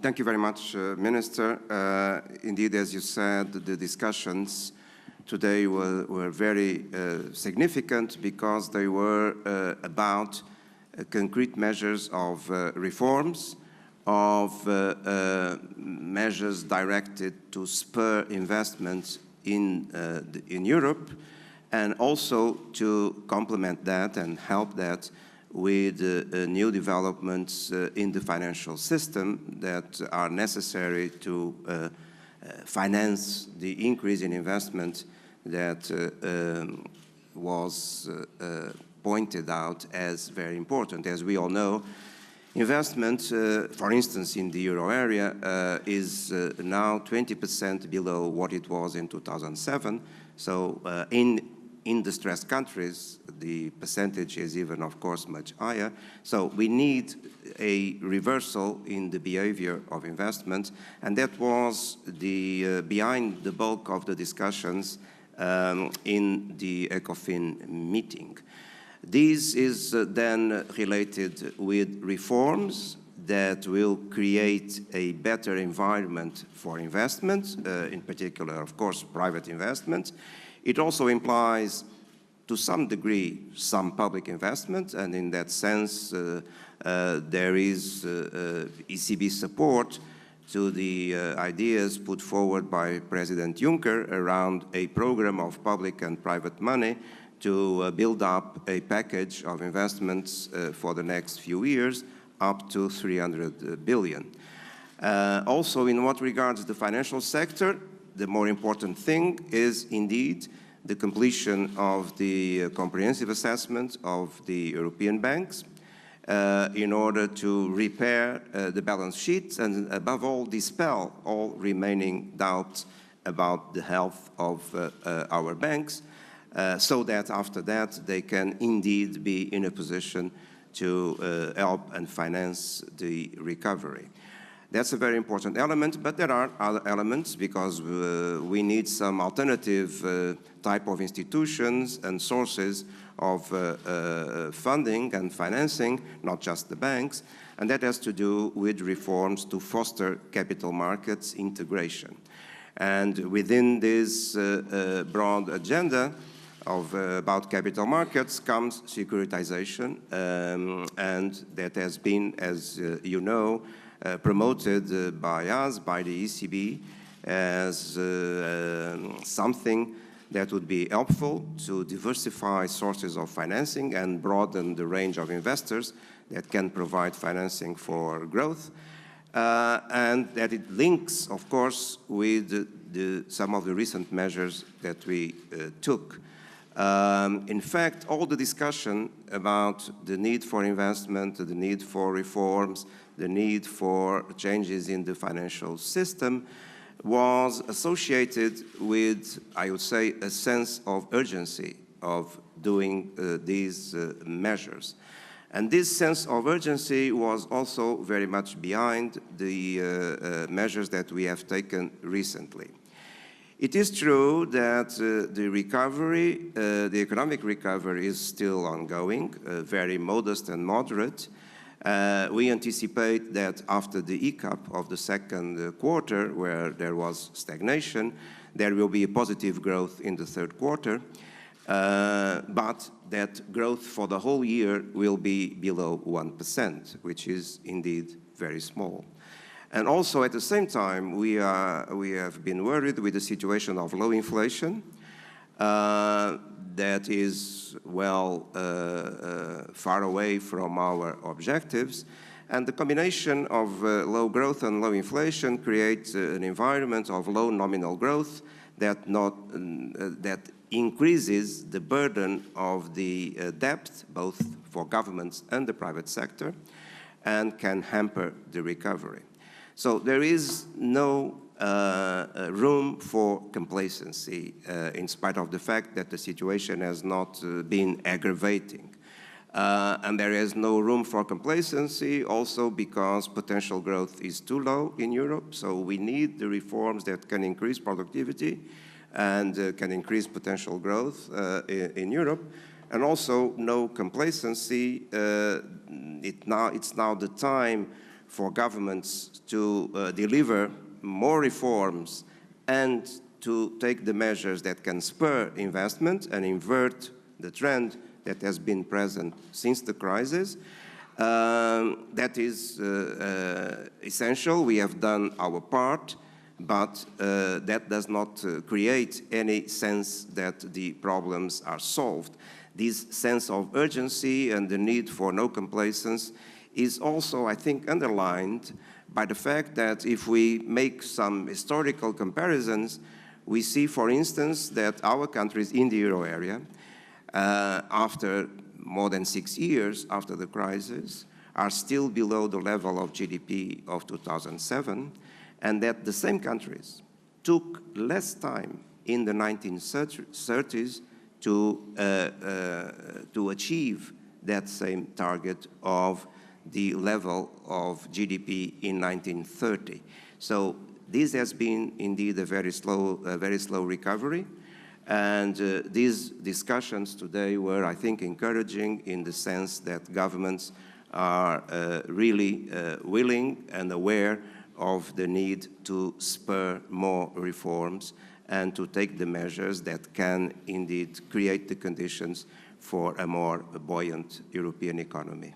Thank you very much, Minister. Indeed, as you said, the discussions today were very significant because they were about concrete measures of reforms, of measures directed to spur investments in Europe, and also to complement that and help that with new developments in the financial system that are necessary to finance the increase in investment that was pointed out as very important. As we all know, investment, for instance, in the euro area, is now 20% below what it was in 2007. So in the stressed countries, the percentage is even, of course, much higher. So we need a reversal in the behavior of investment, and that was behind the bulk of the discussions in the Ecofin meeting. This is then related with reforms that will create a better environment for investment, in particular, of course, private investment. It also implies, to some degree, some public investment, and in that sense, there is ECB support to the ideas put forward by President Juncker around a program of public and private money to build up a package of investments for the next few years, up to 300 billion. Also, in what regards the financial sector, the more important thing is indeed the completion of the comprehensive assessment of the European banks in order to repair the balance sheets and, above all, dispel all remaining doubts about the health of our banks, so that after that they can indeed be in a position to help and finance the recovery. That's a very important element, but there are other elements because we need some alternative type of institutions and sources of funding and financing, not just the banks, and that has to do with reforms to foster capital markets integration. And within this broad agenda about capital markets comes securitization, and that has been, as you know, promoted by us, by the ECB, as something that would be helpful to diversify sources of financing and broaden the range of investors that can provide financing for growth, and that it links, of course, with some of the recent measures that we took. In fact, all the discussion about the need for investment, the need for reforms, the need for changes in the financial system was associated with, I would say, a sense of urgency of doing these measures. And this sense of urgency was also very much behind the measures that we have taken recently. It is true that the recovery, the economic recovery is still ongoing, very modest and moderate. We anticipate that after the hiccup of the second quarter, where there was stagnation, there will be a positive growth in the third quarter, but that growth for the whole year will be below 1%, which is indeed very small. And also at the same time, we have been worried with the situation of low inflation that is, well, far away from our objectives. And the combination of low growth and low inflation creates an environment of low nominal growth that increases the burden of the debt, both for governments and the private sector, and can hamper the recovery. So there is no room for complacency in spite of the fact that the situation has not been aggravating. And there is no room for complacency also because potential growth is too low in Europe. So we need the reforms that can increase productivity and can increase potential growth in Europe. And also no complacency. It's now the time for governments to deliver more reforms and to take the measures that can spur investment and invert the trend that has been present since the crisis. That is essential. We have done our part, but that does not create any sense that the problems are solved. This sense of urgency and the need for no complacence is also, I think, underlined by the fact that if we make some historical comparisons, we see, for instance, that our countries in the euro area, after more than 6 years after the crisis, are still below the level of GDP of 2007, and that the same countries took less time in the 1930s to achieve that same target of the level of GDP in 1930. So this has been indeed a very slow recovery. And these discussions today were, I think, encouraging in the sense that governments are really willing and aware of the need to spur more reforms and to take the measures that can indeed create the conditions for a more buoyant European economy.